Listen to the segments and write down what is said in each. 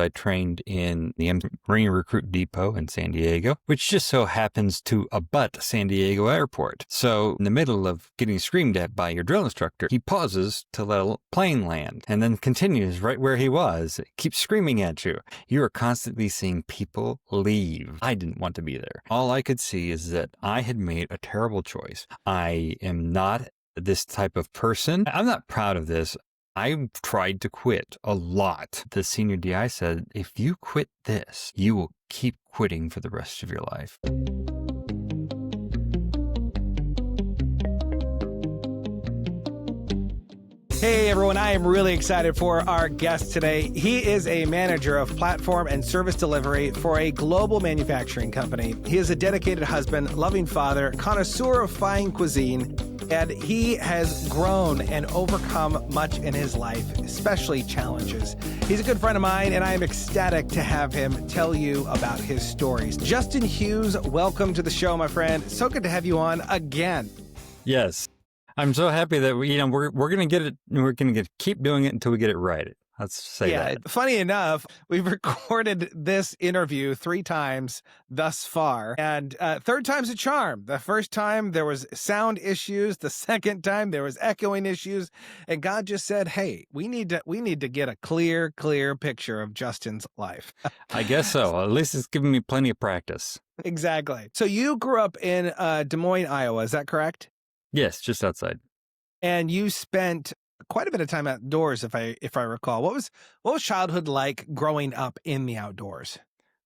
I trained in the Marine Recruit Depot in San Diego, which just so happens to abut San Diego Airport. So in the middle of getting screamed at by your drill instructor, he pauses to let a plane land and then continues right where he was, keeps screaming at you. You are constantly seeing people leave. I didn't want to be there. All I could see is that I had made a terrible choice. I am not this type of person. I'm not proud of this. I tried to quit a lot. The senior DI said, if you quit this, you will keep quitting for the rest of your life. Hey everyone, I am really excited for our guest today. He is a manager of platform and service delivery for a global manufacturing company. He is a dedicated husband, loving father, connoisseur of fine cuisine, and he has grown and overcome much in his life, especially challenges. He's a good friend of mine, and I am ecstatic to have him tell you about his stories. Justin Hughes, welcome to the show, my friend. So good to have you on again. Yes. I'm so happy that we're going to get it. We're going to keep doing it until we get it right. Let's say that. Funny enough, we've recorded this interview 3 times thus far, and third time's a charm. The first time there was sound issues. The second time there was echoing issues, and God just said, "Hey, we need to get a clear picture of Justin's life." I guess so. At least it's given me plenty of practice. Exactly. So you grew up in Des Moines, Iowa. Is that correct? Yes, just outside. And you spent quite a bit of time outdoors, if I recall. What was childhood like growing up in the outdoors?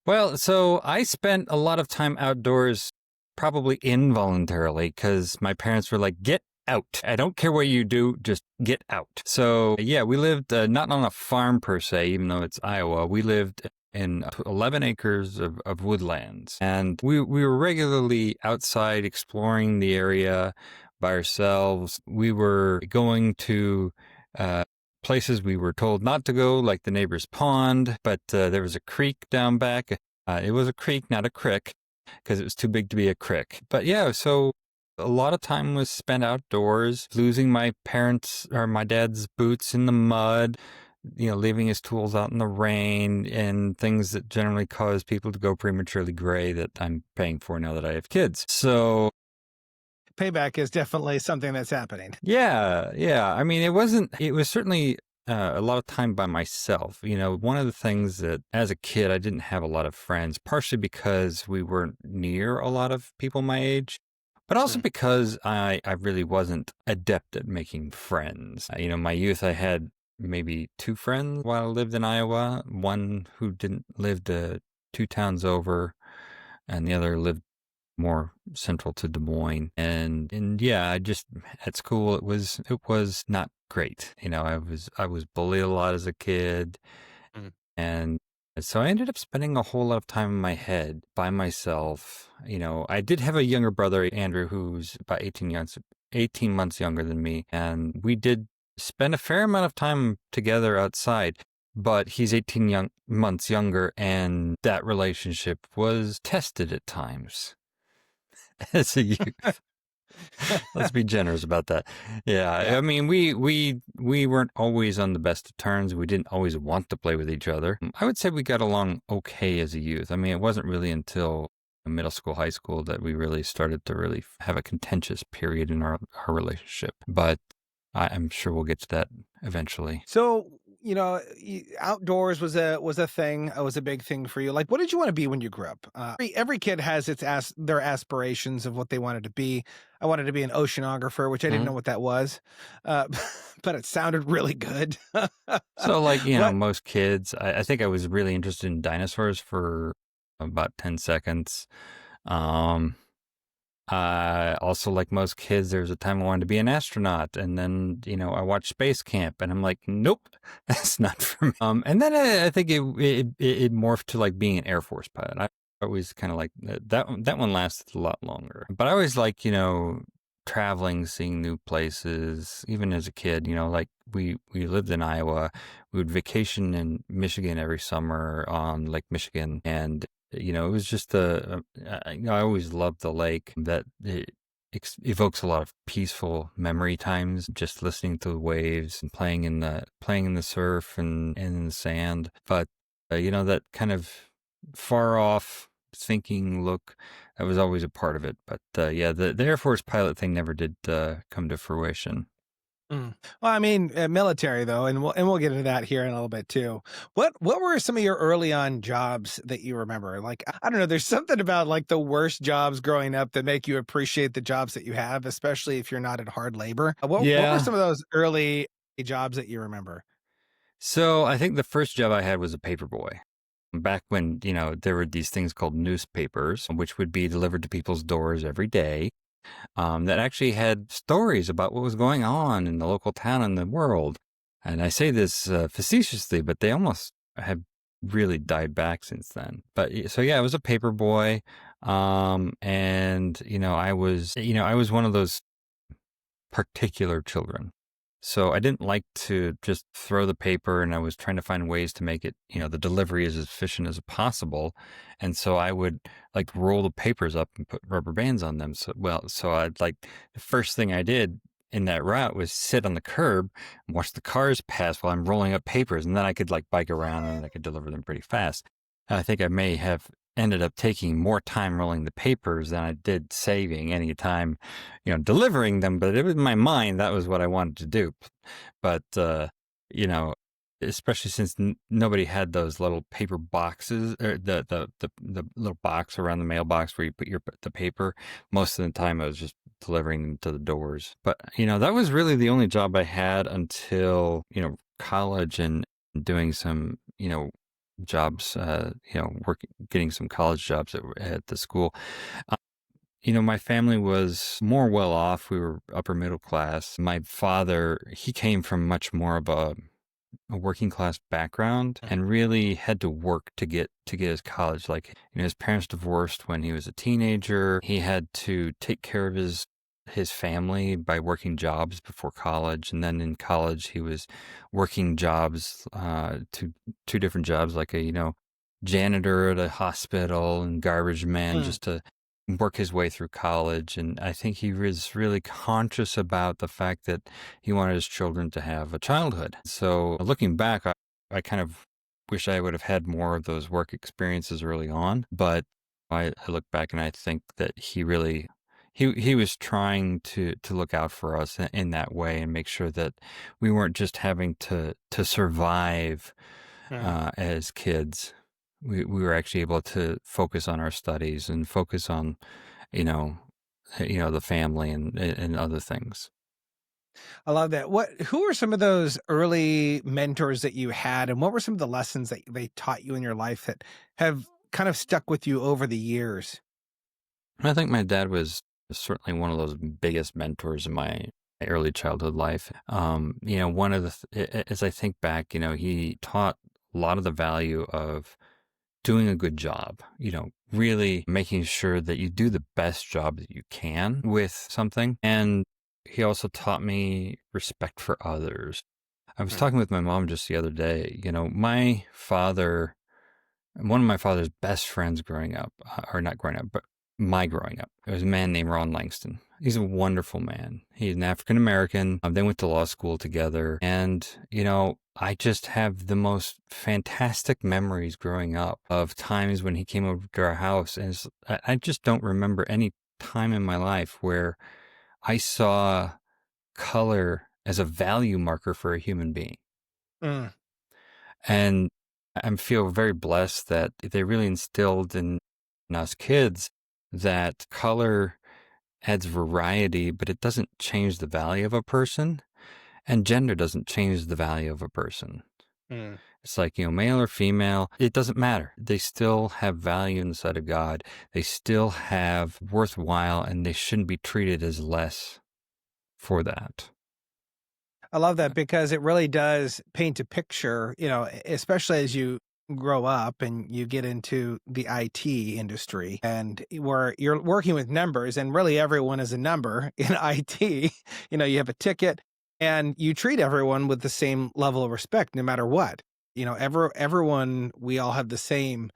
Well, so I spent a lot of time outdoors, probably involuntarily, because my parents were like, get out. I don't care what you do, just get out. So yeah, we lived not on a farm per se, even though it's Iowa. We lived in 11 acres of woodlands. And we were regularly outside exploring the area by ourselves. We were going to places we were told not to go, like the neighbor's pond, but there was a creek down back. It was a creek, not a crick, because it was too big to be a crick. But yeah, so a lot of time was spent outdoors, losing my dad's boots in the mud, leaving his tools out in the rain, and things that generally cause people to go prematurely gray that I'm paying for now that I have kids. So payback is definitely something that's happening. Yeah. I mean, it was certainly a lot of time by myself. One of the things that as a kid, I didn't have a lot of friends, partially because we weren't near a lot of people my age, but also because I really wasn't adept at making friends. My youth, I had maybe 2 friends while I lived in Iowa, one who lived 2 towns over, and the other lived more central to Des Moines. And yeah, I just, at school, it was not great. I was bullied a lot as a kid. And so I ended up spending a whole lot of time in my head by myself. I did have a younger brother, Andrew, who's about 18 months younger than me. And we did spend a fair amount of time together outside, but he's 18 months younger, and that relationship was tested at times. As a youth. Let's be generous about that. Yeah. I mean, we weren't always on the best of terms. We didn't always want to play with each other. I would say we got along okay as a youth. I mean, it wasn't really until middle school, high school that we really started to really have a contentious period in our relationship. But I'm sure we'll get to that eventually. So, outdoors was a thing. It was a big thing for you. Like, what did you want to be when you grew up? Every kid has their aspirations of what they wanted to be. I wanted to be an oceanographer, which I didn't know what that was, but it sounded really good. So, most kids, I think I was really interested in dinosaurs for about 10 seconds. Also, like most kids, there was a time I wanted to be an astronaut, and then, I watched Space Camp, and I'm like, nope, that's not for me. And then I think it morphed to like being an Air Force pilot. I always kind of like that one lasted a lot longer, but I always like, traveling, seeing new places, even as a kid. Like we lived in Iowa, we would vacation in Michigan every summer on Lake Michigan, and it was just I always loved the lake. That it evokes a lot of peaceful memory times, just listening to the waves and playing in the surf and in the sand. But that kind of far off thinking look, that was always a part of it. But yeah, the Air Force pilot thing never did come to fruition. Mm. Well, I mean, military though, and we'll get into that here in a little bit too. What were some of your early on jobs that you remember? Like, I don't know, there's something about like the worst jobs growing up that make you appreciate the jobs that you have, especially if you're not in hard labor. What were Yeah. some of those early jobs that you remember? So I think the first job I had was a paper boy. Back when, there were these things called newspapers, which would be delivered to people's doors every day, that actually had stories about what was going on in the local town and the world. And I say this facetiously, but they almost have really died back since then. But so yeah, I was a paper boy. And, I was one of those particular children. So I didn't like to just throw the paper, and I was trying to find ways to make it, the delivery as efficient as possible. And so I would like roll the papers up and put rubber bands on them. So I'd like the first thing I did in that route was sit on the curb and watch the cars pass while I'm rolling up papers. And then I could like bike around and I could deliver them pretty fast. And I think I may have ended up taking more time rolling the papers than I did saving any time, delivering them. But it was in my mind, that was what I wanted to do. But, you know, especially since nobody had those little paper boxes or the little box around the mailbox where you put the paper. Most of the time I was just delivering them to the doors. But, that was really the only job I had until, college and doing some, jobs, working, getting some college jobs at the school. Uh, my family was more well off. We were upper middle class. My father, he came from much more of a working class background and really had to work to get his college. Like, his parents divorced when he was a teenager. He had to take care of his family by working jobs before college, and then in college he was working jobs, two different jobs, like a janitor at a hospital and garbage man, Mm. just to work his way through college. And I think he was really conscious about the fact that he wanted his children to have a childhood. So looking back, I kind of wish I would have had more of those work experiences early on, but I look back and I think that he really he was trying to look out for us in that way and make sure that we weren't just having to survive Mm. as kids. We were actually able to focus on our studies and focus on, you know, the family and other things. I love that. Who were some of those early mentors that you had, and what were some of the lessons that they taught you in your life that have kind of stuck with you over the years? I think my dad was certainly one of those biggest mentors in my early childhood life. One of as I think back, he taught a lot of the value of doing a good job, really making sure that you do the best job that you can with something. And he also taught me respect for others. I was Mm. talking with my mom just the other day. My father, one of my father's best friends growing up, or not growing up, but my growing up, it was a man named Ron Langston. He's a wonderful man. He's an African American. They went to law school together. And, I just have the most fantastic memories growing up of times when he came over to our house. And I just don't remember any time in my life where I saw color as a value marker for a human being. Mm. And I feel very blessed that they really instilled in us kids that color adds variety, but it doesn't change the value of a person. And gender doesn't change the value of a person. Mm. It's like, male or female, it doesn't matter. They still have value in the sight of God. They still have worthwhile, and they shouldn't be treated as less for that. I love that because it really does paint a picture, especially as you grow up and you get into the IT industry and where you're working with numbers and really everyone is a number in IT. You have a ticket and you treat everyone with the same level of respect no matter what. Everyone, we all have the same,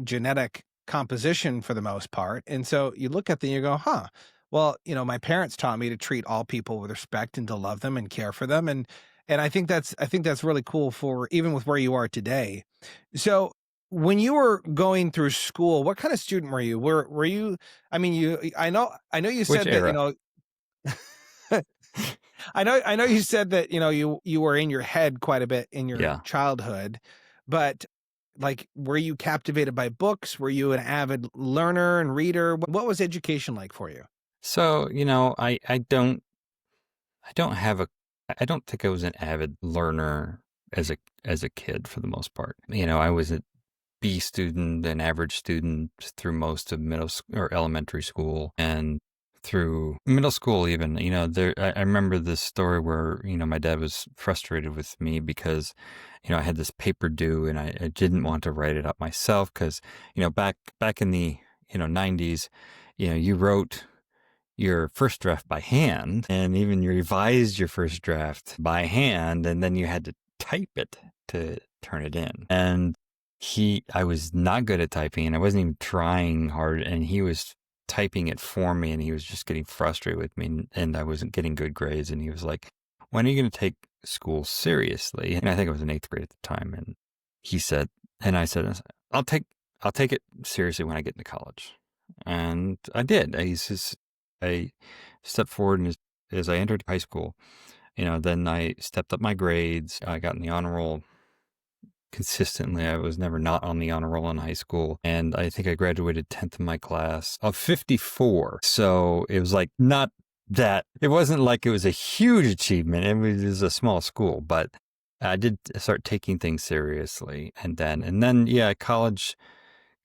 genetic composition for the most part. And so you look at them and you go, huh, well, my parents taught me to treat all people with respect and to love them and care for them. And I think that's really cool for even with where you are today. So when you were going through school, what kind of student were you? Were you I mean you I know you Which said that, era? I know you said that, you were in your head quite a bit in your Yeah. childhood, but like were you captivated by books? Were you an avid learner and reader? What was education like for you? So, I don't have a I don't think I was an avid learner as a kid for the most part. I was a B student, an average student through most of middle or elementary school and through middle school even. I remember this story where, my dad was frustrated with me because, I had this paper due and I didn't want to write it up myself because, back in the, 90s, you wrote your first draft by hand and even you revised your first draft by hand and then you had to type it to turn it in. And I was not good at typing and I wasn't even trying hard and he was typing it for me and he was just getting frustrated with me and I wasn't getting good grades and he was like, when are you going to take school seriously? And I think I was in 8th grade at the time. And he said, and I said, I'll take it seriously when I get into college. And I did. I stepped forward and as I entered high school, then I stepped up my grades. I got in the honor roll consistently. I was never not on the honor roll in high school. And I think I graduated 10th in my class of 54. So it was like not that, it wasn't like it was a huge achievement. It was a small school, but I did start taking things seriously. And then, yeah, college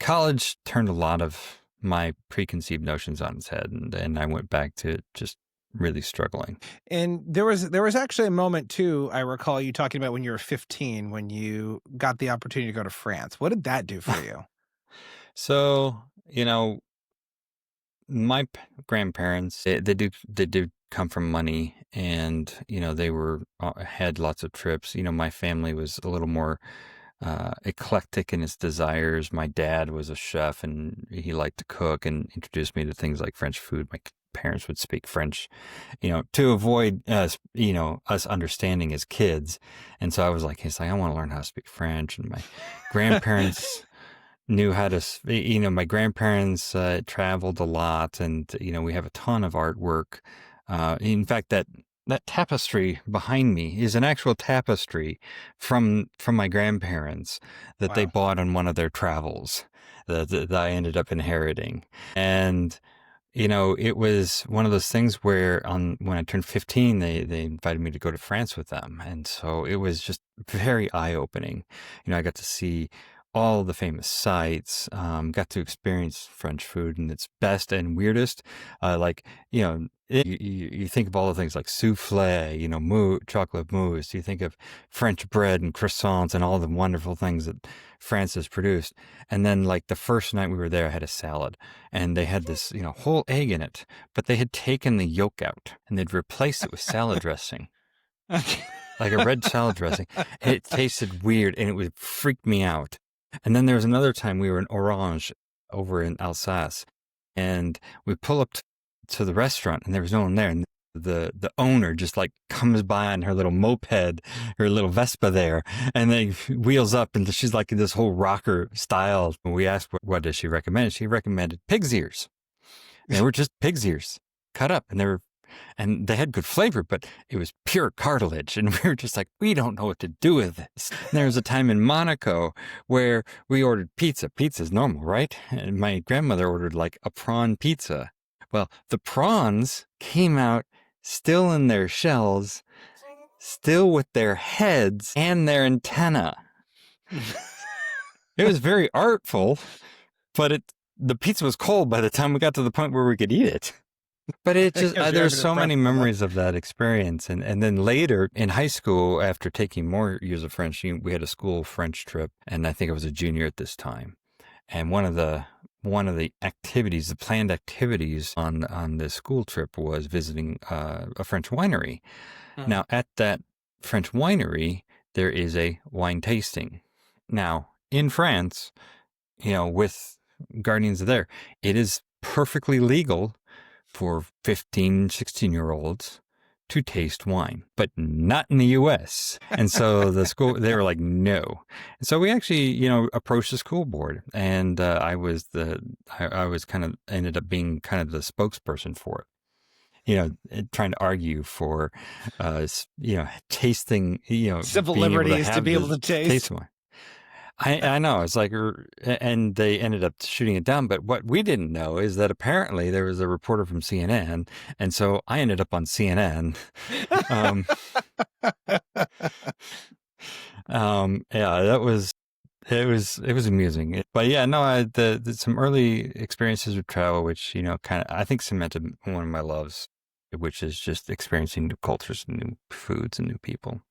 turned a lot of my preconceived notions on its head, and I went back to just really struggling. And there was actually a moment too, I recall you talking about when you were 15 when you got the opportunity to go to France. What did that do for you? So, my grandparents, they do come from money and, they had lots of trips. My family was a little more eclectic in its desires. My dad was a chef and he liked to cook and introduced me to things like French food. My parents would speak French, to avoid us, us understanding as kids. And so I was like, I want to learn how to speak French. And my grandparents knew how to, my grandparents traveled a lot and, we have a ton of artwork. In fact, that tapestry behind me is an actual tapestry from my grandparents that they Wow. bought on one of their travels that I ended up inheriting. And it was one of those things where when I turned 15, they invited me to go to France with them. And so it was just very eye-opening. I got to see all the famous sites, got to experience French food in its best and weirdest. You think of all the things like souffle, chocolate mousse. You think of French bread and croissants and all the wonderful things that France has produced. And then like the first night we were there, I had a salad and they had this, whole egg in it, but they had taken the yolk out and they'd replaced it with salad dressing, Okay. like a red salad dressing. And it tasted weird and it would freak me out. And then there was another time we were in Orange over in Alsace and we pull up to the restaurant and there was no one there. And the owner just like comes by on her little moped, her little Vespa there, and then wheels up and she's like in this whole rocker style. When we asked what does she recommend, she recommended pig's ears. And they were just pig's ears cut up and they had good flavor, but it was pure cartilage. And we were just like, we don't know what to do with this. And there was a time in Monaco where we ordered pizza. Pizza's normal, right? And my grandmother ordered like a prawn pizza. Well, the prawns came out still in their shells, still with their heads and their antenna. It was very artful, but the pizza was cold by the time we got to the point where we could eat it. But it just, there's so many memories of that experience. And then later in high school, after taking more years of French, we had a school French trip. And I think I was a junior at this time. And one of the activities, the planned activities on this school trip was visiting a French winery. Uh-huh. Now, at that French winery, there is a wine tasting. Now, in France, with guardians there, it is perfectly legal for 15, 16-year-olds to taste wine, but not in the US. And so the school, they were like, no. And so we actually, approached the school board, and I was kind of ended up being kind of the spokesperson for it. Trying to argue for, tasting, Civil being able to liberties to have be able this to taste. taste wine. I know, it's like, and they ended up shooting it down. But what we didn't know is that apparently there was a reporter from CNN, and so I ended up on CNN. um, yeah, it was amusing. But yeah, no, some early experiences with travel, which kind of I think cemented one of my loves, which is just experiencing new cultures, new foods, and new people.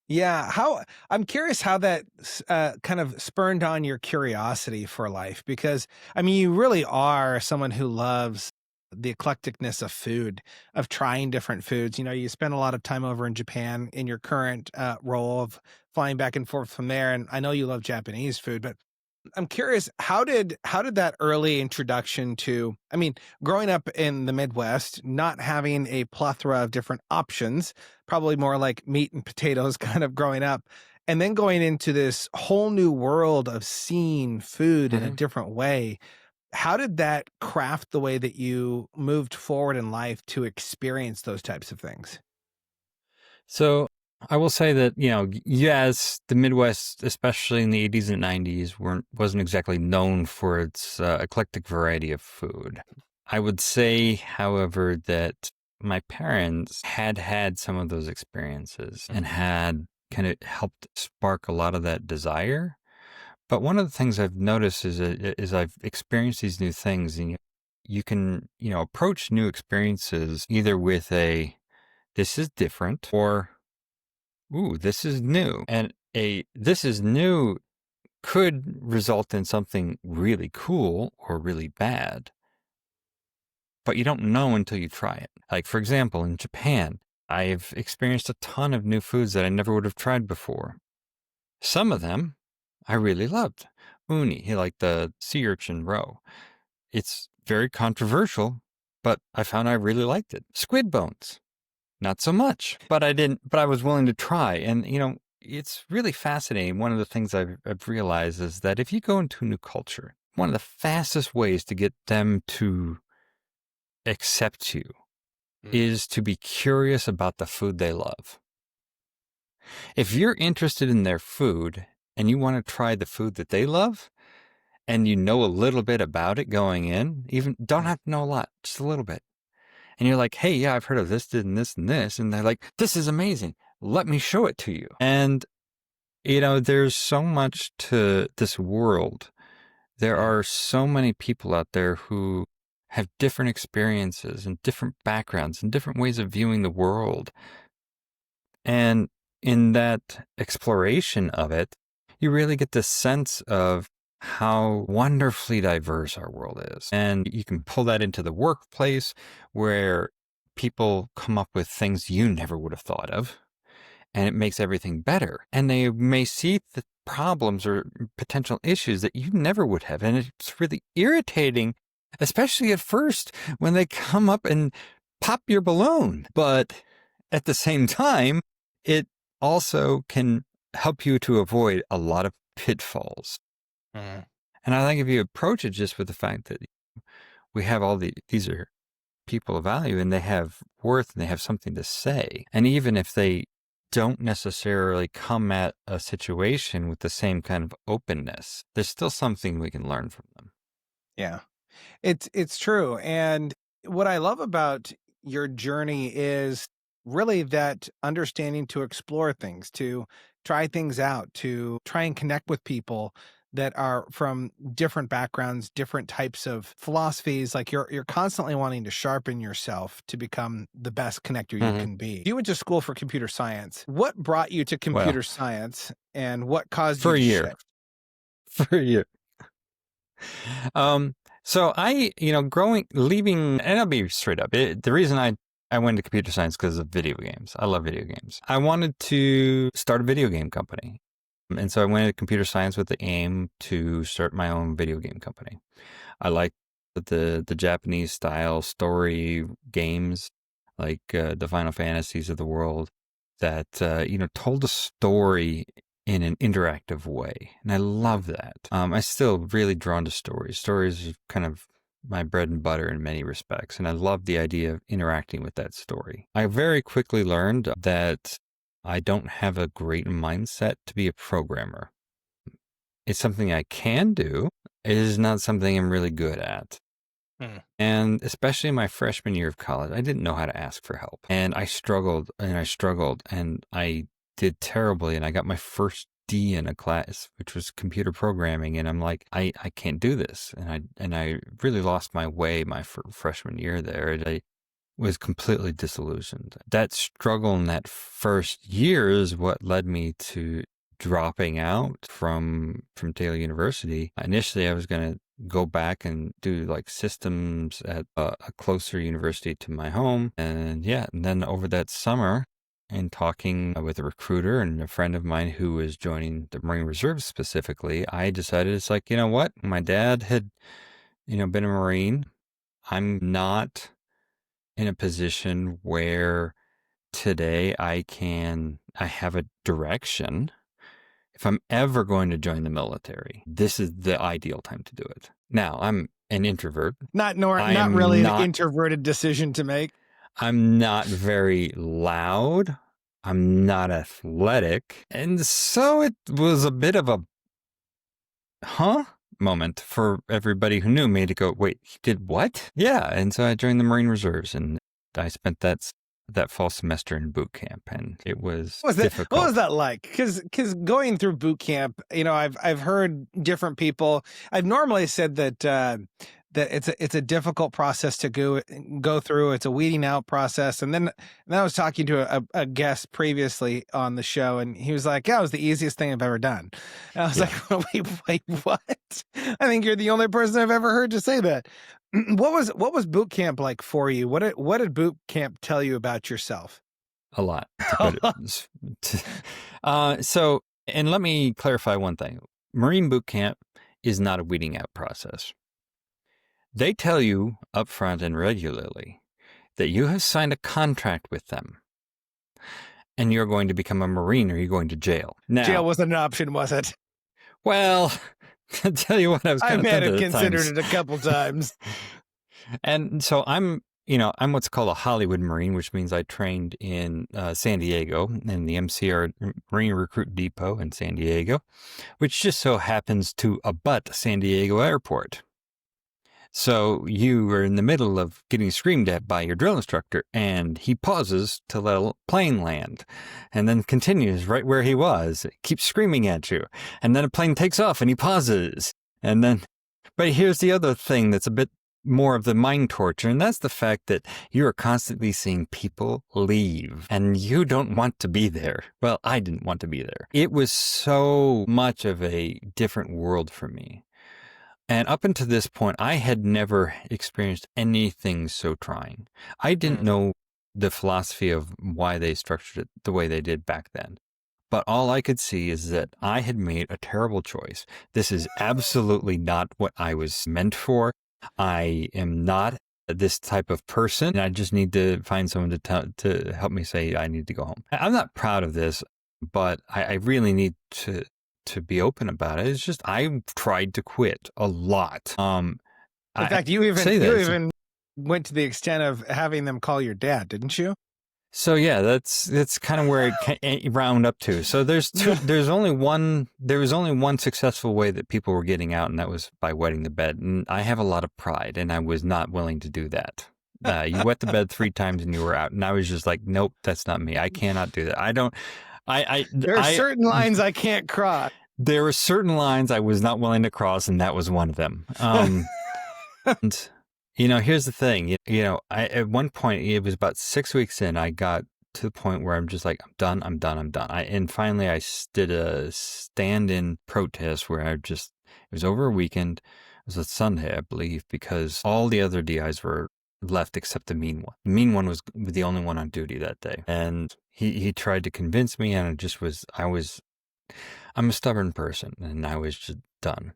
Yeah, I'm curious how that kind of spurned on your curiosity for life, because I mean, you really are someone who loves the eclecticness of food, of trying different foods. You spend a lot of time over in Japan in your current role of flying back and forth from there, and I know you love Japanese food, but I'm curious, how did that early introduction to, I mean, growing up in the Midwest, not having a plethora of different options, probably more like meat and potatoes kind of growing up, and then going into this whole new world of seeing food in a Mhm. different way. How did that craft the way that you moved forward in life to experience those types of things? So I will say that, yes, the Midwest, especially in the 80s and 90s, wasn't exactly known for its eclectic variety of food. I would say, however, that my parents had had some of those experiences and had kind of helped spark a lot of that desire. But one of the things I've noticed is I've experienced these new things, and you can, approach new experiences either with this is different, or ooh, this is new. And this is new could result in something really cool or really bad, but you don't know until you try it. Like, for example, in Japan, I've experienced a ton of new foods that I never would have tried before. Some of them I really loved. Uni, like the sea urchin roe. It's very controversial, but I found I really liked it. Squid bones. Not so much, but I was willing to try. And, it's really fascinating. One of the things I've realized is that if you go into a new culture, one of the fastest ways to get them to accept you is to be curious about the food they love. If you're interested in their food and you want to try the food that they love, and you know a little bit about it going in, even don't have to know a lot, just a little bit. And you're like, hey, yeah, I've heard of this, and this, and this. And they're like, this is amazing. Let me show it to you. And, there's so much to this world. There are so many people out there who have different experiences and different backgrounds and different ways of viewing the world. And in that exploration of it, you really get this sense of how wonderfully diverse our world is. And you can pull that into the workplace where people come up with things you never would have thought of, and it makes everything better. And they may see the problems or potential issues that you never would have. And it's really irritating, especially at first when they come up and pop your balloon. But at the same time, it also can help you to avoid a lot of pitfalls. Mhm. And I think if you approach it just with the fact that we have these are people of value and they have worth and they have something to say. And even if they don't necessarily come at a situation with the same kind of openness, there's still something we can learn from them. Yeah. It's true. And what I love about your journey is really that understanding to explore things, to try things out, to try and connect with people that are from different backgrounds, different types of philosophies. Like you're constantly wanting to sharpen yourself to become the best connector you Mhm. can be. You went to school for computer science. What brought you to Well, computer science and what caused you for a to year, shift? for a year. Um, so leaving, and I'll be straight up. The reason I went to computer science because of video games. I love video games. I wanted to start a video game company. And so I went into computer science with the aim to start my own video game company. I like the Japanese style story games. like the Final Fantasies of the world that, told a story in an interactive way. And I love that. I still really drawn to stories. Stories are kind of my bread and butter in many respects. And I love the idea of interacting with that story. I very quickly learned that I don't have a great mindset to be a programmer. It's something I can do. It is not something I'm really good at. And especially in my freshman year of college, I didn't know how to ask for help. And I struggled and I struggled and I did terribly. And I got my first D in a class, which was computer programming. And I'm like, I can't do this. And I really lost my way my freshman year there. And I was completely disillusioned. That struggle in that first year is what led me to dropping out from Taylor University. Initially, I was going to go back and do like systems at a closer university to my home. And then over that summer, and talking with a recruiter and a friend of mine who was joining the Marine Reserve specifically, I decided it's like, you know what? My dad had, been a Marine. I'm not in a position where today I have a direction. If I'm ever going to join the military, this is the ideal time to do it. Now, I'm an introvert. Not really an introverted decision to make. I'm not very loud. I'm not athletic. And so it was a bit of a moment for everybody who knew me to go, wait, he did what? Yeah. And so I joined the Marine Reserves and I spent that fall semester in boot camp, and it was difficult. What was that like? Because going through boot camp, I've heard different people. I've normally said that it's a difficult process to go through. It's a weeding out process. And then I was talking to a guest previously on the show, and he was like, "Yeah, it was the easiest thing I've ever done." And I was like, "Wait, what?" I think you're the only person I've ever heard to say that. What was boot camp like for you? What did boot camp tell you about yourself? A lot. So, and let me clarify one thing. Marine boot camp is not a weeding out process. They tell you upfront and regularly that you have signed a contract with them and you're going to become a Marine or you're going to jail. Now, jail wasn't an option, was it? Well, I'll tell you what, I was kind of considered it a couple times. And so I'm what's called a Hollywood Marine, which means I trained in San Diego in the MCR Marine Recruit Depot in San Diego, which just so happens to abut San Diego Airport. So you are in the middle of getting screamed at by your drill instructor, and he pauses to let a plane land, and then continues right where he was, keeps screaming at you, and then a plane takes off, and he pauses, and then. But here's the other thing that's a bit more of the mind torture, and that's the fact that you are constantly seeing people leave, and you don't want to be there. Well, I didn't want to be there. It was so much of a different world for me. And up until this point, I had never experienced anything so trying. I didn't know the philosophy of why they structured it the way they did back then. But all I could see is that I had made a terrible choice. This is absolutely not what I was meant for. I am not this type of person, and I just need to find someone to help me say I need to go home. I'm not proud of this, but I really need to be open about it. It's just I tried to quit a lot. In fact, you even went to the extent of having them call your dad, didn't you? So yeah, that's kind of where it round up to. So there was only one successful way that people were getting out, and that was by wetting the bed. And I have a lot of pride, and I was not willing to do that. You wet the bed 3 times and you were out, and I was just like, nope, that's not me. I cannot do that. I don't. There are certain lines I can't cross. There were certain lines I was not willing to cross, and that was one of them. And here's the thing. At one point, it was about 6 weeks in, I got to the point where I'm just like, I'm done. And finally, I did a stand-in protest where it was over a weekend. It was a Sunday, I believe, because all the other DIs were left except the mean one. The mean one was the only one on duty that day. And he tried to convince me, and I'm a stubborn person, and I was just done.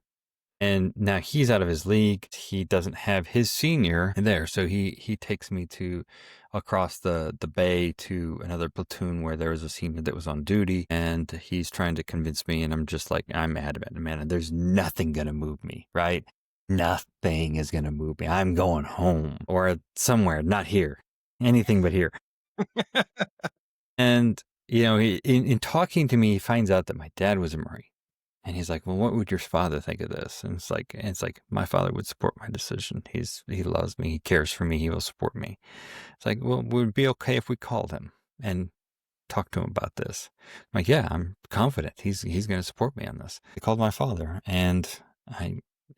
And now he's out of his league. He doesn't have his senior there. So he takes me to across the bay to another platoon where there was a senior that was on duty, and he's trying to convince me, and I'm just like, I'm adamant, man, there's nothing going to move me, right? Nothing is going to move me. I'm going home or somewhere, not here, anything but here. And, in talking to me, he finds out that my dad was a Marine. And he's like, well, what would your father think of this? And it's like, my father would support my decision. He loves me. He cares for me. He will support me. It's like, well, would it be okay if we called him and talked to him about this? I'm like, yeah, I'm confident he's going to support me on this. I called my father, and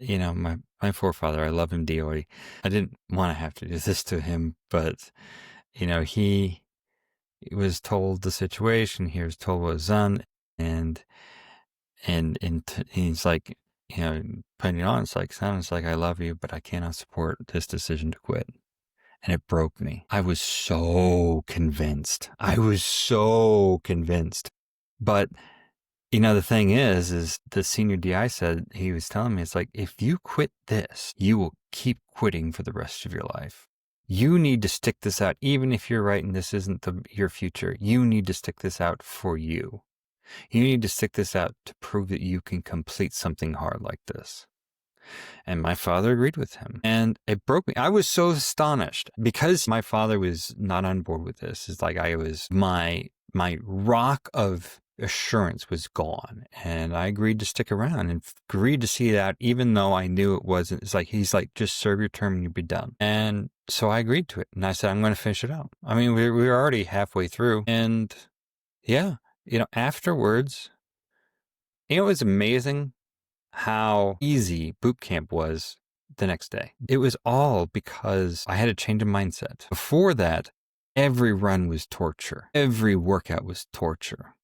my forefather, I love him dearly. I didn't want to have to do this to him, but, he was told the situation. He was told what was done, and he's like, putting it on, it's like, son, it's like, I love you, but I cannot support this decision to quit. And it broke me. I was so convinced. But, the thing is the senior DI said, he was telling me, it's like, if you quit this, you will keep quitting for the rest of your life. You need to stick this out. Even if you're right and this isn't your future, you need to stick this out for you. You need to stick this out to prove that you can complete something hard like this. And my father agreed with him. And it broke me. I was so astonished because my father was not on board with this. It's like my rock of assurance was gone. And I agreed to stick around and agreed to see it out, even though I knew it wasn't. It's like, he's like, just serve your term and you'll be done. And so I agreed to it. And I said, I'm going to finish it out. I mean, we were already halfway through. And yeah, afterwards, it was amazing how easy boot camp was the next day. It was all because I had a change of mindset. Before that, every run was torture. Every workout was torture.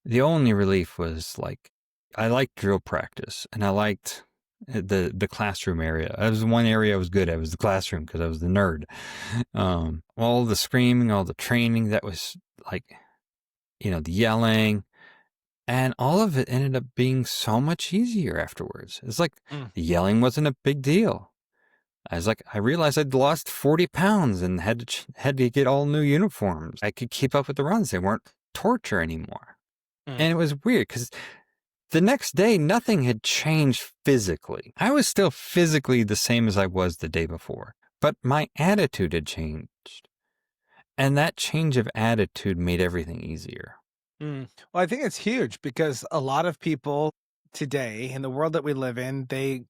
The only relief was like, I liked drill practice, and I liked the classroom area. That was one area I was good at. It was the classroom because I was the nerd. All the screaming, all the training, that was like, the yelling. And all of it ended up being so much easier afterwards. It's like the yelling wasn't a big deal. I realized I'd lost 40 pounds and had to get all new uniforms. I could keep up with the runs. They weren't torture anymore. And it was weird because the next day, nothing had changed physically. I was still physically the same as I was the day before, but my attitude had changed. And that change of attitude made everything easier. Well, I think it's huge because a lot of people today in the world that we live in, they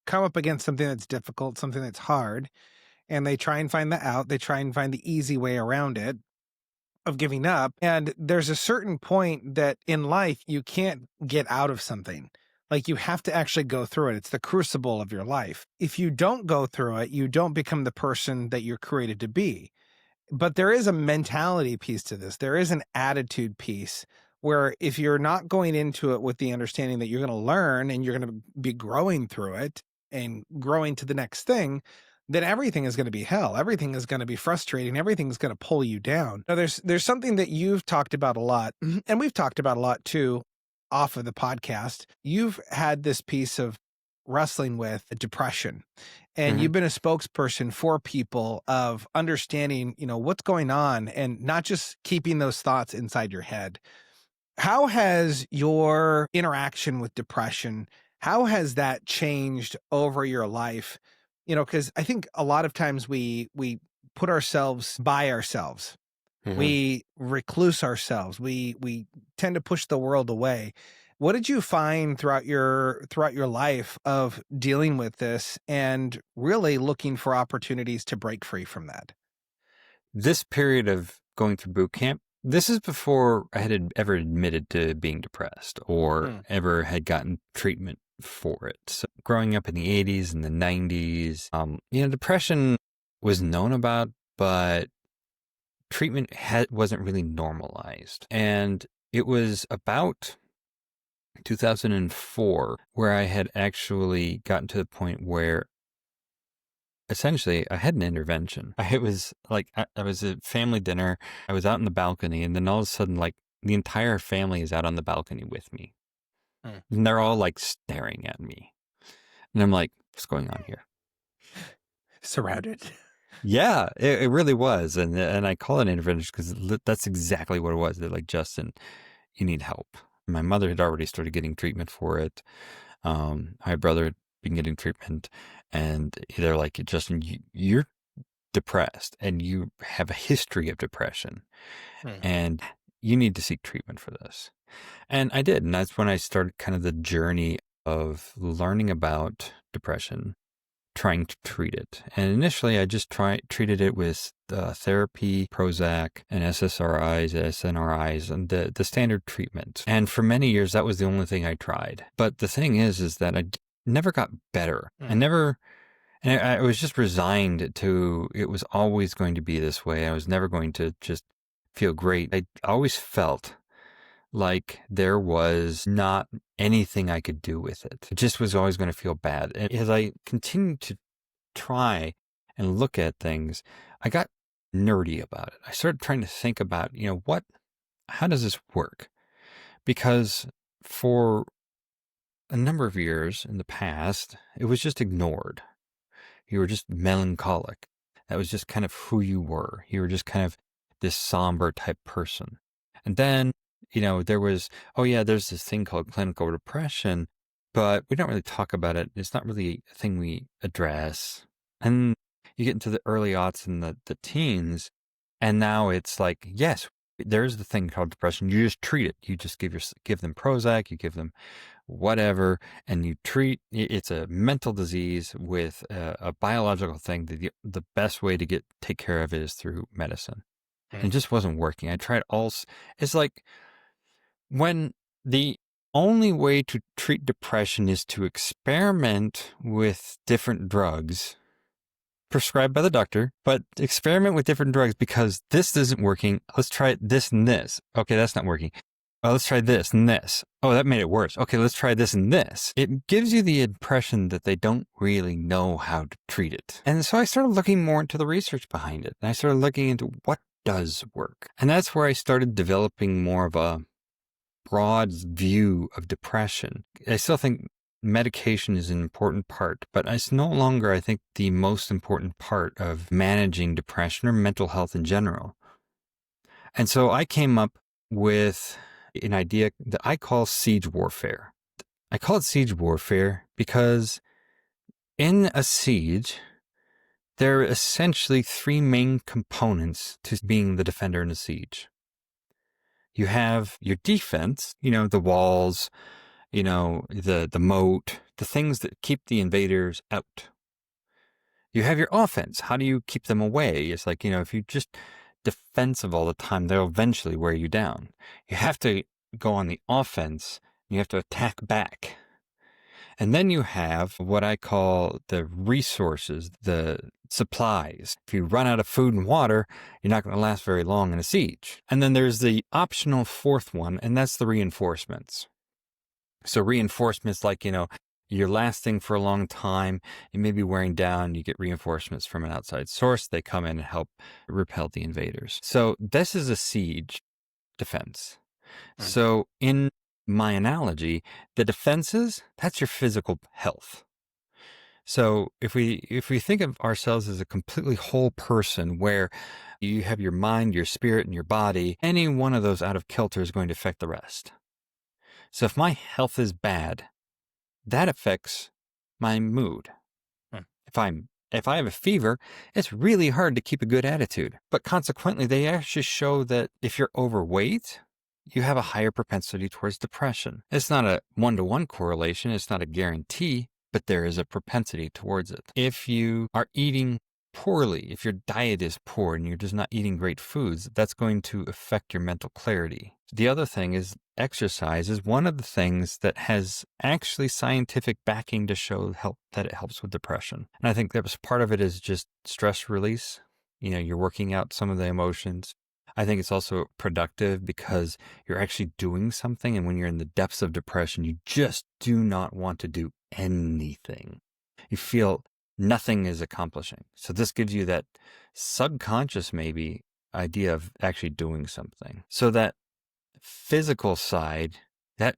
come up against something that's difficult, something that's hard, and they try and find the out. They try and find the easy way around it of giving up. And there's a certain point that in life you can't get out of something. Like you have to actually go through it. It's the crucible of your life. If you don't go through it, you don't become the person that you're created to be. But there is a mentality piece to this. There is an attitude piece where if you're not going into it with the understanding that you're going to learn and you're going to be growing through it and growing to the next thing, then everything is going to be hell. Everything is going to be frustrating. Everything's going to pull you down. Now, there's something that you've talked about a lot, and we've talked about a lot too off of the podcast. You've had this piece of wrestling with depression. And you've been a spokesperson for people of understanding, what's going on and not just keeping those thoughts inside your head. How has your interaction with depression, how has that changed over your life? Because I think a lot of times we put ourselves by ourselves. We recluse ourselves. We tend to push the world away. What did you find throughout your life of dealing with this and really looking for opportunities to break free from that? This period of going through boot camp, this is before I had ever admitted to being depressed or ever had gotten treatment for it. So growing up in the 80s and the 90s, depression was known about, but treatment wasn't really normalized. And it was about 2004 where I had actually gotten to the point where essentially I had an intervention. It was like, I was at family dinner. I was out on the balcony, and then all of a sudden, like, the entire family is out on the balcony with me. Mm. And they're all like staring at me. And I'm like, what's going on here? Surrounded. Yeah, it really was. And I call it intervention because that's exactly what it was. They're like, Justin, you need help. My mother had already started getting treatment for it. My brother had been getting treatment. And they're like, Justin, you're depressed and you have a history of depression Mm. and you need to seek treatment for this. And I did. And that's when I started kind of the journey of learning about depression, trying to treat it. And initially, I just treated it with therapy, Prozac, and SSRIs, SNRIs, and the standard treatment. And for many years, that was the only thing I tried. But the thing is that I never got better. I Mm. never, and I was just resigned to it was always going to be this way. I was never going to just feel great. I always felt like there was not anything I could do with it. It just was always going to feel bad. And as I continued to try and look at things, I got nerdy about it. I started trying to think about, how does this work? Because for a number of years in the past, it was just ignored. You were just melancholic. That was just kind of who you were. You were just kind of this somber type person. And then, there was, oh yeah, there's this thing called clinical depression, but we don't really talk about it. It's not really a thing we address. And you get into the early aughts and the teens, and now it's like, yes, there's the thing called depression. You just treat it. You just give them Prozac, you give them whatever, and you treat it's a mental disease with a biological thing. The best way to take care of it is through medicine. And it Mm. just wasn't working. I tried all. It's like when the only way to treat depression is to experiment with different drugs prescribed by the doctor, but experiment with different drugs because this isn't working. Let's try this and this. Okay, that's not working. Oh, let's try this and this. Oh, that made it worse. Okay, let's try this and this. It gives you the impression that they don't really know how to treat it. And so I started looking more into the research behind it. And I started looking into what does work. And that's where I started developing more of a broad view of depression. I still think medication is an important part, but it's no longer, I think, the most important part of managing depression or mental health in general. And so I came up with an idea that I call siege warfare. I call it siege warfare because in a siege, there are essentially three main components to being the defender in a siege. You have your defense, the walls, the moat, the things that keep the invaders out. You have your offense. How do you keep them away? It's like, if you just defensive all the time, they'll eventually wear you down. You have to go on the offense. You have to attack back. And then you have what I call the resources, the supplies. If you run out of food and water, you're not going to last very long in a siege. And then there's the optional fourth one, and that's the reinforcements. So reinforcements like, you're lasting for a long time, you may be wearing down, you get reinforcements from an outside source, they come in and help repel the invaders. So this is a siege defense. Mm. So in my analogy, the defenses, that's your physical health. So if we think of ourselves as a completely whole person where you have your mind, your spirit, and your body, any one of those out of kilter is going to affect the rest. So if my health is bad, that affects my mood. Hmm. If I have a fever, it's really hard to keep a good attitude. But consequently, they actually show that if you're overweight, you have a higher propensity towards depression. It's not a one-to-one correlation. It's not a guarantee, but there is a propensity towards it. If you are eating poorly, if your diet is poor and you're just not eating great foods, that's going to affect your mental clarity. The other thing is exercise is one of the things that has actually scientific backing to show that it helps with depression. And I think that was part of it is just stress release. You're working out some of the emotions. I think it's also productive because you're actually doing something. And when you're in the depths of depression, you just do not want to do anything. You feel nothing is accomplishing. So this gives you that subconscious maybe idea of actually doing something. So that physical side, that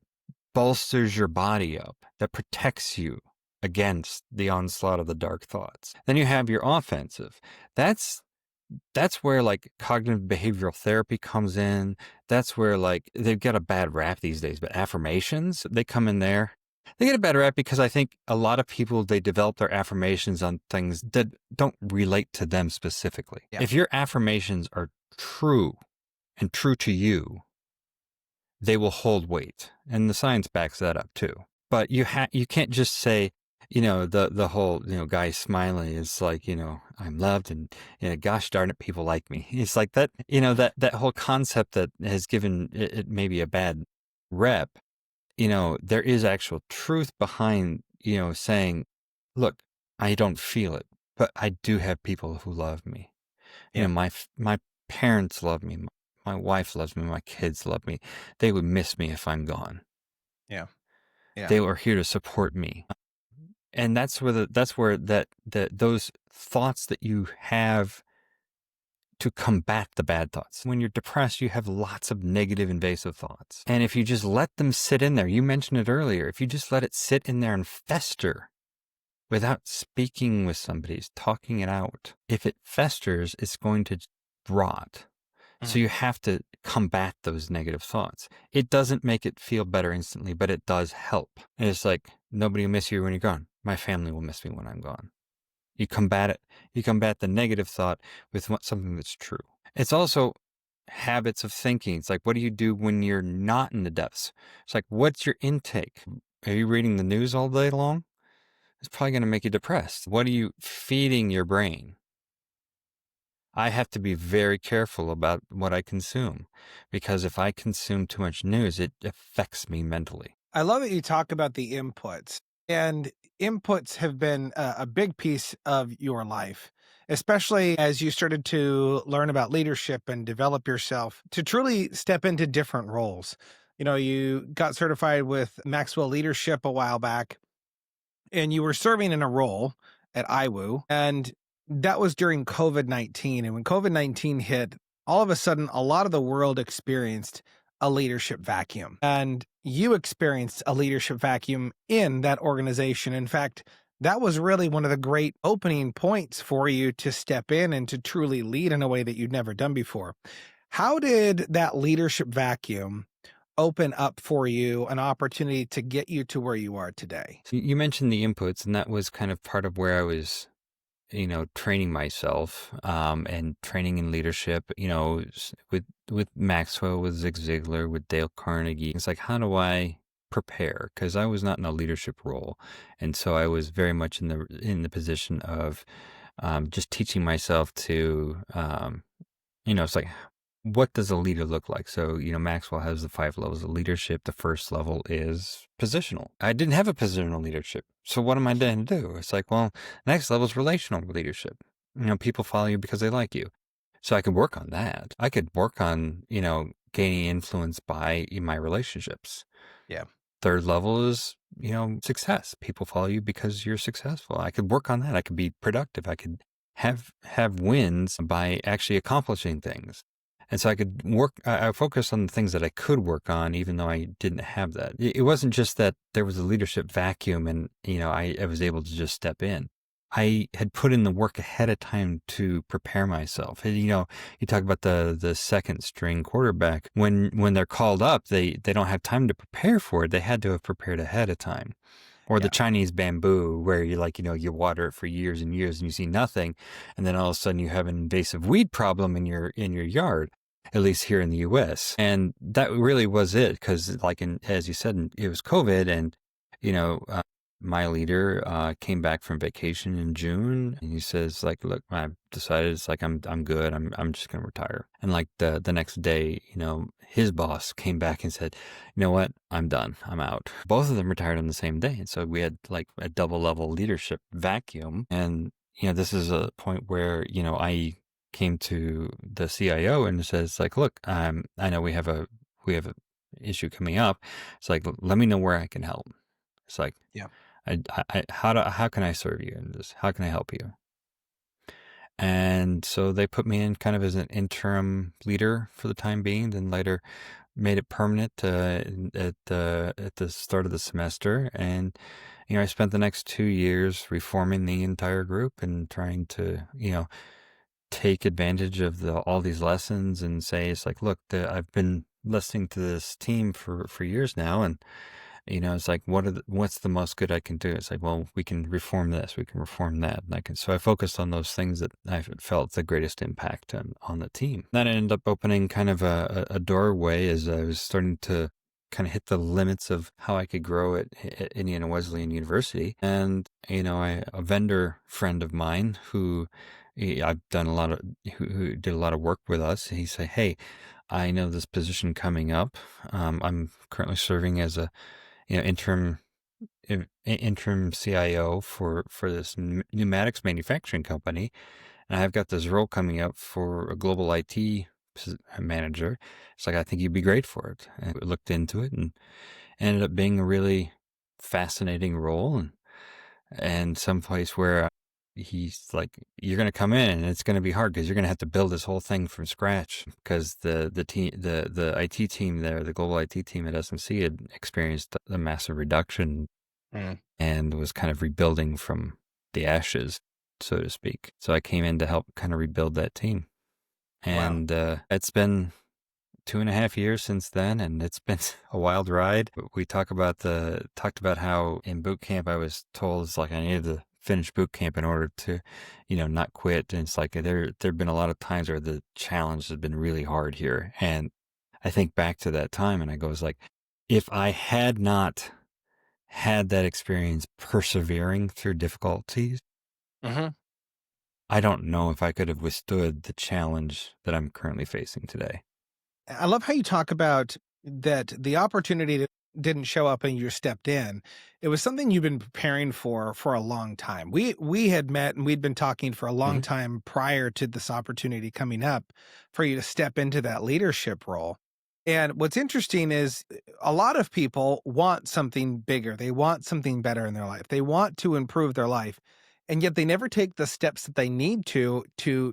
bolsters your body up, that protects you against the onslaught of the dark thoughts. Then you have your offensive. That's where like cognitive behavioral therapy comes in. That's where like they've got a bad rap these days, but affirmations, they come in there. They get a bad rap because I think a lot of people, they develop their affirmations on things that don't relate to them specifically. Yeah. If your affirmations are true and true to you, they will hold weight. And the science backs that up too. But you can't just say, the whole, guy smiling is like, I'm loved and, gosh darn it, people like me. It's like that, that whole concept that has given it maybe a bad rep. There is actual truth behind, saying, look, I don't feel it, but I do have people who love me. Yeah. My parents love me. My wife loves me. My kids love me. They would miss me if I'm gone. Yeah. Yeah. They are here to support me. And that's where those thoughts that you have to combat the bad thoughts. When you're depressed, you have lots of negative, invasive thoughts. And if you just let them sit in there, you mentioned it earlier, if you just let it sit in there and fester without speaking with somebody, talking it out, if it festers, it's going to rot. So you have to combat those negative thoughts. It doesn't make it feel better instantly, but it does help. And it's like, nobody will miss you when you're gone. My family will miss me when I'm gone. You combat it. You combat the negative thought with something that's true. It's also habits of thinking. It's like, what do you do when you're not in the depths? It's like, what's your intake? Are you reading the news all day long? It's probably going to make you depressed. What are you feeding your brain? I have to be very careful about what I consume, because if I consume too much news, it affects me mentally. I love that you talk about the inputs, and inputs have been a big piece of your life, especially as you started to learn about leadership and develop yourself to truly step into different roles. You got certified with Maxwell Leadership a while back, and you were serving in a role at IWU, and that was during COVID-19. And when COVID-19 hit, all of a sudden, a lot of the world experienced a leadership vacuum. And you experienced a leadership vacuum in that organization. In fact, that was really one of the great opening points for you to step in and to truly lead in a way that you'd never done before. How did that leadership vacuum open up for you an opportunity to get you to where you are today? So you mentioned the inputs, and that was kind of part of where I was, training myself, and training in leadership, with Maxwell, with Zig Ziglar, with Dale Carnegie. It's like, how do I prepare? Because I was not in a leadership role. And so I was very much in the position of just teaching myself to, it's like, what does a leader look like? So, Maxwell has the 5 levels of leadership. The first level is positional. I didn't have a positional leadership. So what am I going to do? It's like, well, next level is relational leadership. People follow you because they like you. So I could work on that. I could work on, gaining influence by my relationships. Yeah. Third level is, success. People follow you because you're successful. I could work on that. I could be productive. I could have wins by actually accomplishing things. And so I could I focused on the things that I could work on, even though I didn't have that. It wasn't just that there was a leadership vacuum and, I was able to just step in. I had put in the work ahead of time to prepare myself. And, you talk about the second string quarterback. When they're called up, they don't have time to prepare for it. They had to have prepared ahead of time. Or the Chinese bamboo, where you water it for years and years and you see nothing. And then all of a sudden you have an invasive weed problem in your yard. At least here in the U.S. And that really was it, because as you said, it was COVID, and, my leader came back from vacation in June, and he says, like, look, I've decided, it's like, I'm good. I'm just going to retire. And like the next day, his boss came back and said, you know what, I'm done. I'm out. Both of them retired on the same day. And so we had like a double level leadership vacuum. And, this is a point where, I came to the CIO and says, like, look, I know we have a issue coming up. It's like, let me know where I can help. It's like, Yeah. how can I serve you in this? How can I help you? And so they put me in kind of as an interim leader for the time being. Then later made it permanent at the start of the semester, and I spent the next 2 years reforming the entire group and trying to take advantage of all these lessons and say it's like, look, I've been listening to this team for years now, and it's like, what's the most good I can do? It's like, well, we can reform this, we can reform that. And so I focused on those things that I felt the greatest impact on the team. That ended up opening kind of a doorway as I was starting to kind of hit the limits of how I could grow at Indiana Wesleyan University. And, a vendor friend of mine I've done who did a lot of work with us. He said, hey, I know this position coming up. I'm currently serving as a interim CIO for this pneumatics manufacturing company, and I've got this role coming up for a global IT manager. It's like, I think you'd be great for it. And we looked into it and ended up being a really fascinating role, and someplace where he's like, you're going to come in and it's going to be hard because you're going to have to build this whole thing from scratch, because the IT team there, the global IT team at SMC, had experienced a massive reduction Mm. and was kind of rebuilding from the ashes, so to speak. So I came in to help kind of rebuild that team. Wow. And it's been 2.5 years since then, and it's been a wild ride. We talked about how in boot camp I was told it's like I needed to finish boot camp in order to, not quit. And it's like there've been a lot of times where the challenge has been really hard here. And I think back to that time and I go, it's like, if I had not had that experience persevering through difficulties, Hmm. I don't know if I could have withstood the challenge that I'm currently facing today. I love how you talk about that the opportunity didn't show up and you stepped in. It was something you've been preparing for a long time. We had met and we'd been talking for a long Mhm. time prior to this opportunity coming up for you to step into that leadership role. And what's interesting is a lot of people want something bigger. They want something better in their life. They want to improve their life. And yet they never take the steps that they need to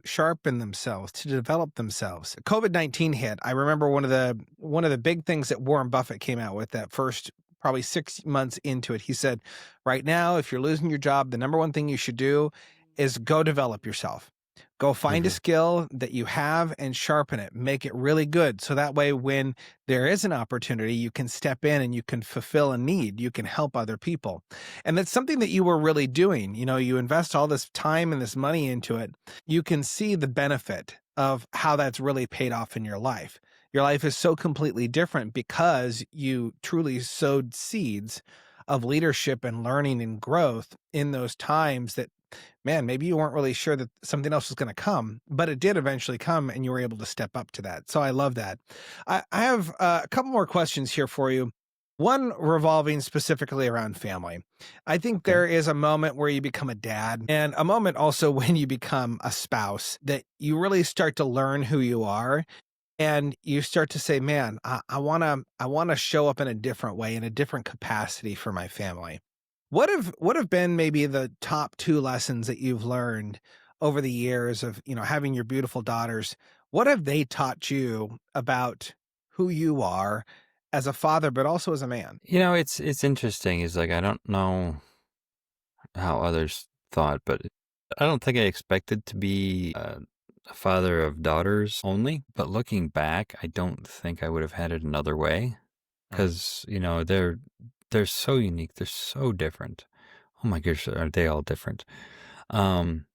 sharpen themselves, to develop themselves. COVID-19 hit. I remember one of the big things that Warren Buffett came out with that first probably 6 months into it. He said, right now, if you're losing your job, the number one thing you should do is go develop yourself. Go find a Mhm. skill that you have and sharpen it, make it really good. So that way, when there is an opportunity, you can step in and you can fulfill a need, you can help other people. And that's something that you were really doing. You invest all this time and this money into it. You can see the benefit of how that's really paid off in your life. Your life is so completely different because you truly sowed seeds of leadership and learning and growth in those times that, man, maybe you weren't really sure that something else was going to come, but it did eventually come and you were able to step up to that. So I love that. I have a couple more questions here for you. One revolving specifically around family. I think Okay. there is a moment where you become a dad and a moment also when you become a spouse that you really start to learn who you are and you start to say, man, I want to show up in a different way, in a different capacity for my family. What have been maybe the top two lessons that you've learned over the years of, having your beautiful daughters? What have they taught you about who you are as a father, but also as a man? It's interesting. Is like, I don't know how others thought, but I don't think I expected to be a father of daughters only. But looking back, I don't think I would have had it another way, Mm, because they're so unique. They're so different. Oh my gosh, are they all different? Um,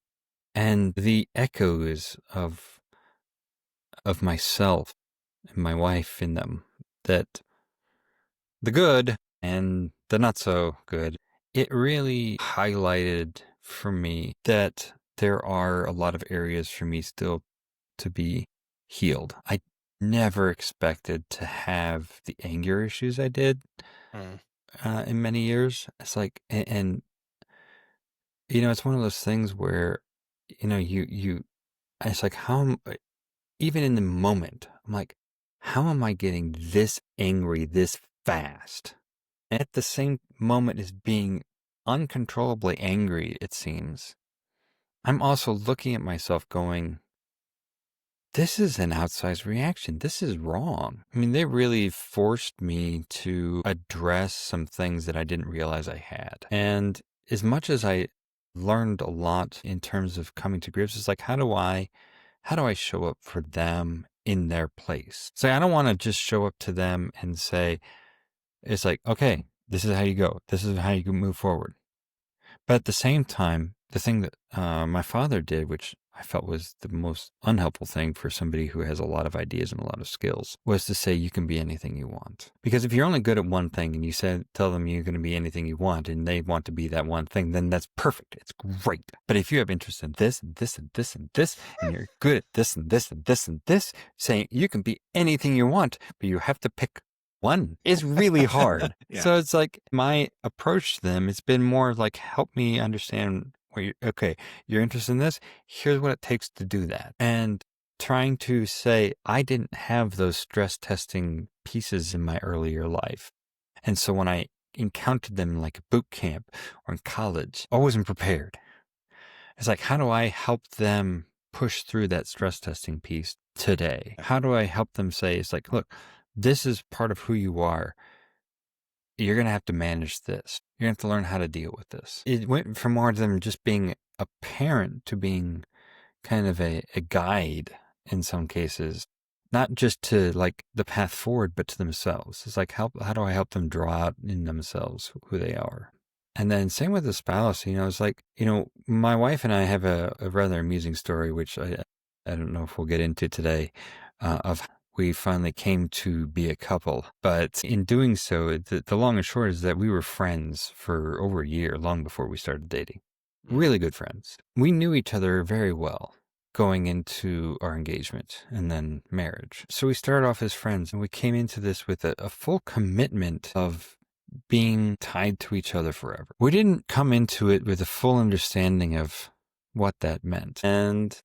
and the echoes of myself and my wife in them, that the good and the not so good, it really highlighted for me that there are a lot of areas for me still to be healed. I never expected to have the anger issues I did mm, in many years. It's like, and it's one of those things where, it's like, even in the moment, I'm like, how am I getting this angry this fast? At the same moment as being uncontrollably angry, it seems, I'm also looking at myself going, this is an outsized reaction. This is wrong. I mean, they really forced me to address some things that I didn't realize I had. And as much as I learned a lot in terms of coming to grips, it's like, how do I show up for them in their place? So I don't want to just show up to them and say, it's like, okay, this is how you go. This is how you can move forward. But at the same time, the thing that my father did, which I felt was the most unhelpful thing for somebody who has a lot of ideas and a lot of skills, was to say you can be anything you want. Because if you're only good at one thing and tell them you're going to be anything you want and they want to be that one thing, then that's perfect. It's great. But if you have interest in this and this and this and this, and you're good at this and this and this and this, saying you can be anything you want, but you have to pick one is really hard. Yeah. So it's like my approach to them, it's been more like, help me understand you're interested in this. Here's what it takes to do that. And trying to say, I didn't have those stress testing pieces in my earlier life. And so when I encountered them in like a boot camp or in college, I wasn't prepared. It's like, how do I help them push through that stress testing piece today? How do I help them say, it's like, look, this is part of who you are. You're going to have to manage this. You're going to have to learn how to deal with this. It went from more of them just being a parent to being kind of a guide in some cases, not just to like the path forward, but to themselves. It's like, how do I help them draw out in themselves who they are? And then same with the spouse, it's like, my wife and I have a rather amusing story, which I don't know if we'll get into today, of we finally came to be a couple. But in doing so, the long and short is that we were friends for over a year, long before we started dating. Really good friends. We knew each other very well going into our engagement and then marriage. So we started off as friends, and we came into this with a full commitment of being tied to each other forever. We didn't come into it with a full understanding of what that meant. And,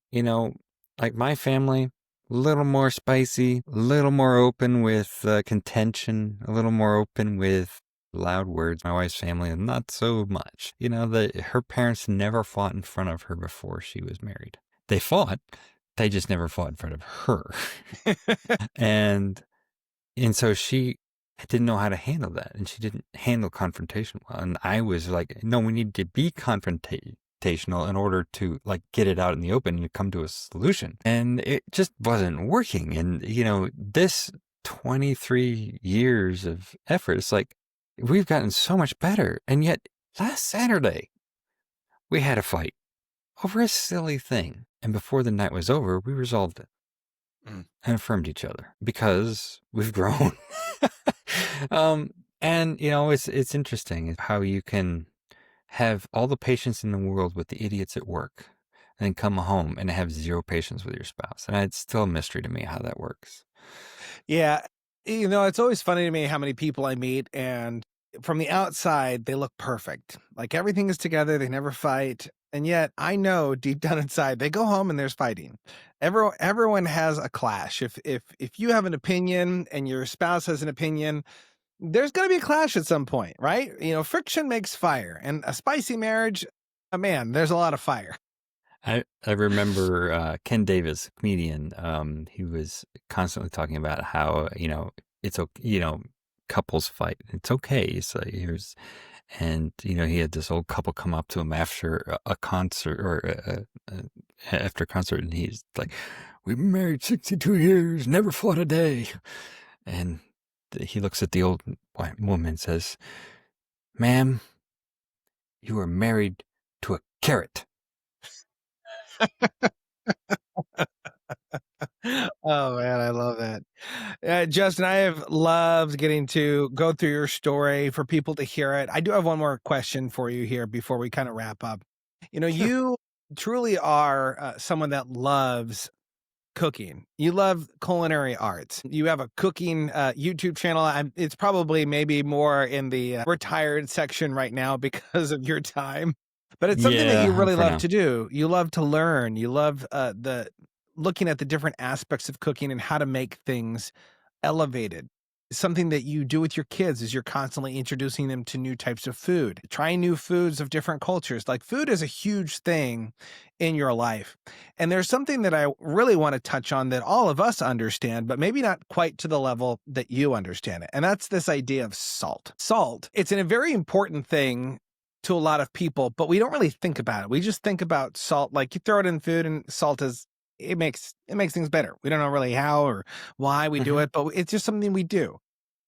like my family, a little more spicy, a little more open with contention, a little more open with loud words. My wife's family, not so much. Her parents never fought in front of her before she was married. They fought, they just never fought in front of her. and so she didn't know how to handle that, and she didn't handle confrontation well. And I was like, no, we need to be confrontational in order to like get it out in the open and come to a solution. And it just wasn't working. And this 23 years of effort, it's like we've gotten so much better. And yet last Saturday we had a fight over a silly thing, and before the night was over, we resolved it and affirmed each other because we've grown. And it's interesting how you can have all the patience in the world with the idiots at work and then come home and have zero patience with your spouse. And it's still a mystery to me how that works. Yeah. It's always funny to me how many people I meet, and from the outside, they look perfect. Like everything is together. They never fight. And yet I know deep down inside, they go home and there's fighting. Everyone has a clash. If you have an opinion and your spouse has an opinion, there's going to be a clash at some point, right? Friction makes fire, and a spicy marriage, man, there's a lot of fire. I remember Ken Davis, comedian. He was constantly talking about how it's okay, couples fight. It's okay. So he had this old couple come up to him after a concert or after a concert, and he's like, "We've been married 62 years, never fought a day," and he looks at the old white woman and says, "Ma'am, you are married to a carrot." Oh man, I love that. Justin, I have loved getting to go through your story for people to hear it. I do have one more question for you here before we kind of wrap up. Sure. You truly are someone that loves cooking. You love culinary arts. You have a cooking YouTube channel. It's probably maybe more in the retired section right now because of your time. But it's something that you really love to do. You love to learn. You love looking at the different aspects of cooking and how to make things elevated. something that you do with your kids is you're constantly introducing them to new types of food, trying new foods of different cultures. Like food is a huge thing in your life. And there's something that I really want to touch on that all of us understand, but maybe not quite to the level that you understand it. And that's this idea of salt. Salt, it's a very important thing to a lot of people, but we don't really think about it. We just think about salt, like you throw it in food and salt is it makes things better. We don't know really how or why we do Mhm. it, but it's just something we do.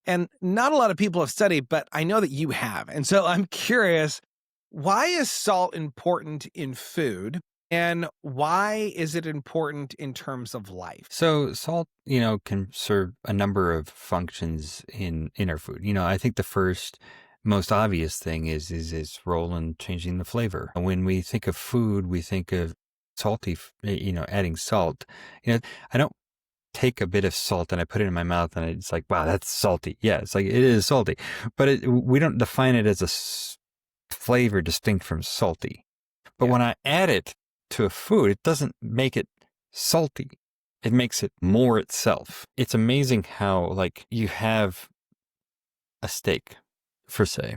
And not a lot of people have studied, but I know that you have. And so I'm curious, why is salt important in food? And why is it important in terms of life? So salt, can serve a number of functions in our food. I think the first most obvious thing is its role in changing the flavor. When we think of food, we think of salty, adding salt. I don't take a bit of salt and I put it in my mouth and it's like, wow, that's salty. Yeah, it's like it is salty, but we don't define it as a flavor distinct from salty. But Yeah. when I add it to a food, it doesn't make it salty. It makes it more itself. It's amazing how, like, you have a steak, for say,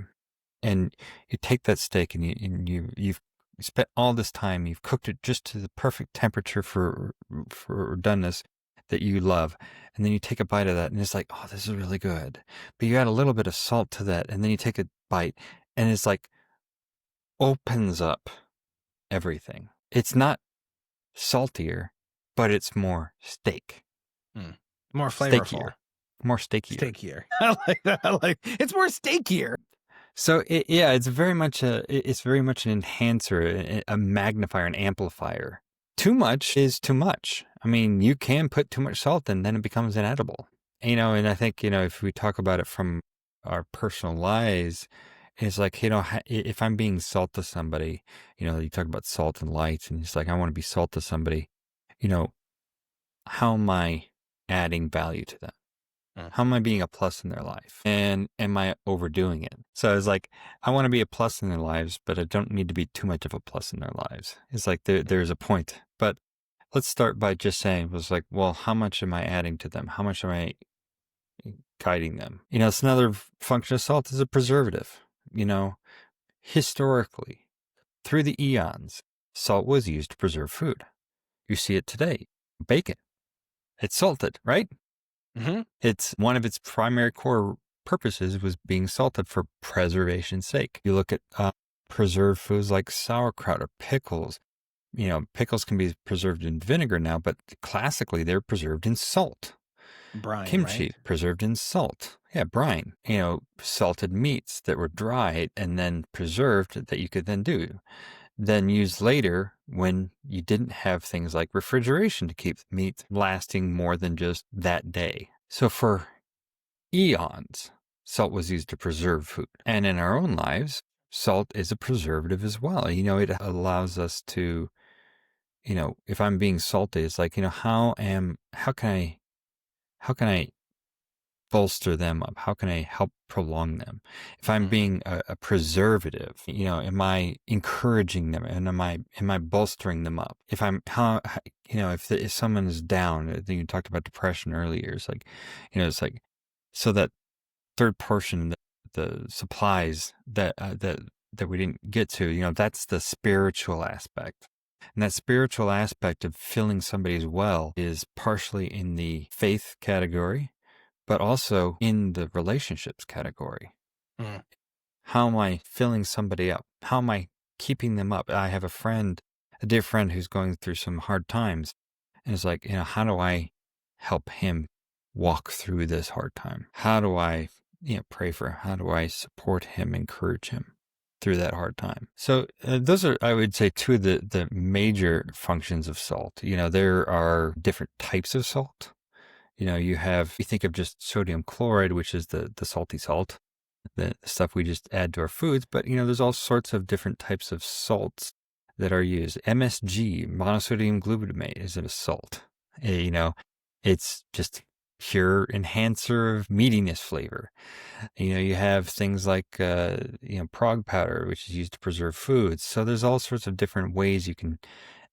and you take that steak and you've spent all this time, you've cooked it just to the perfect temperature for doneness that you love, and then you take a bite of that, and it's like, oh, this is really good. But you add a little bit of salt to that, and then you take a bite, and it's like opens up everything. It's not saltier, but it's more steak. Mm. More Steakier. flavorful. More steakier. Steakier. I like that. It's more steakier. So it's very much an enhancer, a magnifier, an amplifier. Too much is too much. I mean, you can put too much salt and then it becomes inedible. And I think, if we talk about it from our personal lives, it's like, if I'm being salt to somebody, you talk about salt and light and it's like, I want to be salt to somebody, you know, how am I adding value to them? Mm. How am I being a plus in their life? And am I overdoing it? So it's like, I want to be a plus in their lives, but I don't need to be too much of a plus in their lives. It's like there's a point. But let's start by just saying, well, how much am I adding to them? How much am I guiding them? It's another function of salt is a preservative. Historically, through the eons, salt was used to preserve food. You see it today. Bacon. It's salted, right? Mm-hmm. It's one of its primary core purposes was being salted for preservation's sake. You look at preserved foods like sauerkraut or pickles. Pickles can be preserved in vinegar now, but classically they're preserved in salt. Brine, Kimchi, right? preserved in salt. Yeah, brine. Salted meats that were dried and then preserved that you could then use later when you didn't have things like refrigeration to keep meat lasting more than just that day. So for eons, salt was used to preserve food. And in our own lives, salt is a preservative as well. It allows us to, if I'm being salty, it's like, how can I bolster them up? How can I help prolong them? If I'm Mm. being a preservative, am I encouraging them and am I bolstering them up? If I'm if someone is down, I think you talked about depression earlier. It's like, it's like, so that third portion, the supplies that we didn't get to, that's the spiritual aspect. And that spiritual aspect of filling somebody's well is partially in the faith category, but also in the relationships category. Mm. How am I filling somebody up? How am I keeping them up? I have a dear friend who's going through some hard times. And it's like, how do I help him walk through this hard time? How do I, pray for him? How do I support him, encourage him through that hard time? So those are, I would say, two of the major functions of salt. There are different types of salt. You think of just sodium chloride, which is the salty salt, the stuff we just add to our foods. But, there's all sorts of different types of salts that are used. MSG, monosodium glutamate, is a salt. It's just pure enhancer of meatiness flavor. You have things like, prog powder, which is used to preserve foods. So there's all sorts of different ways you can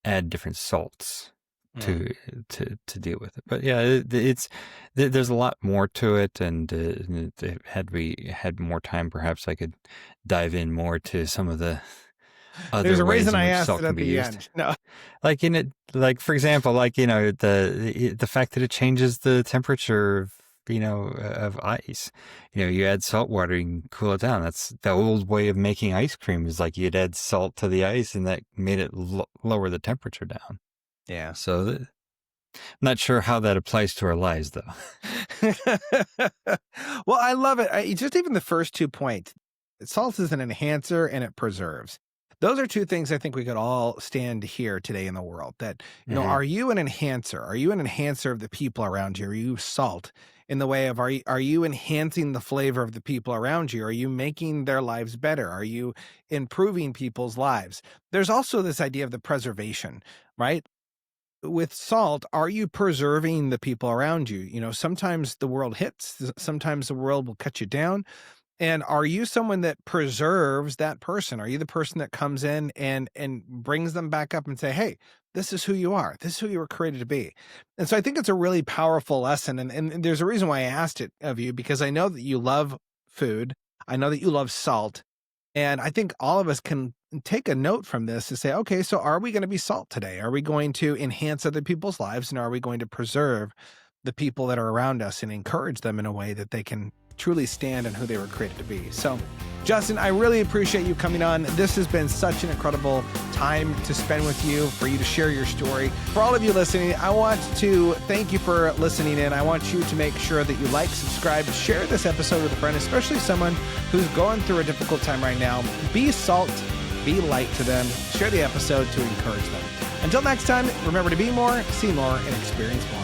add different salts Mm. to deal with it. But yeah, there's a lot more to it, and had we had more time, perhaps I could dive in more to some of the There's other a ways reason in I which asked salt it can at be the used. end. No. Like in it, like for example, like the fact that it changes the temperature of of ice. You add salt water, you can cool it down. That's the old way of making ice cream, is like you'd add salt to the ice, and that made it lower the temperature down. Yeah. So I'm not sure how that applies to our lives, though. Well, I love it. Just even the first 2 points. Salt is an enhancer and it preserves. Those are two things I think we could all stand here today in the world. That, Hmm. are you an enhancer? Are you an enhancer of the people around you? Are you salt in the way of, are you enhancing the flavor of the people around you? Are you making their lives better? Are you improving people's lives? There's also this idea of the preservation, right? With salt, are you preserving the people around you? Sometimes the world hits, sometimes the world will cut you down. And are you someone that preserves that person? Are you the person that comes in and brings them back up and say, "Hey, this is who you are. This is who you were created to be." And so I think it's a really powerful lesson. And there's a reason why I asked it of you, because I know that you love food. I know that you love salt. And I think all of us can take a note from this and say, okay, so are we going to be salt today? Are we going to enhance other people's lives? And are we going to preserve the people that are around us and encourage them in a way that they can truly stand on who they were created to be? So, Justin, I really appreciate you coming on. This has been such an incredible time to spend with you, for you to share your story. For all of you listening, I want to thank you for listening in. I want you to make sure that you like, subscribe, share this episode with a friend, especially someone who's going through a difficult time right now. Be salt, be light to them. Share the episode to encourage them. Until next time, remember to be more, see more, and experience more.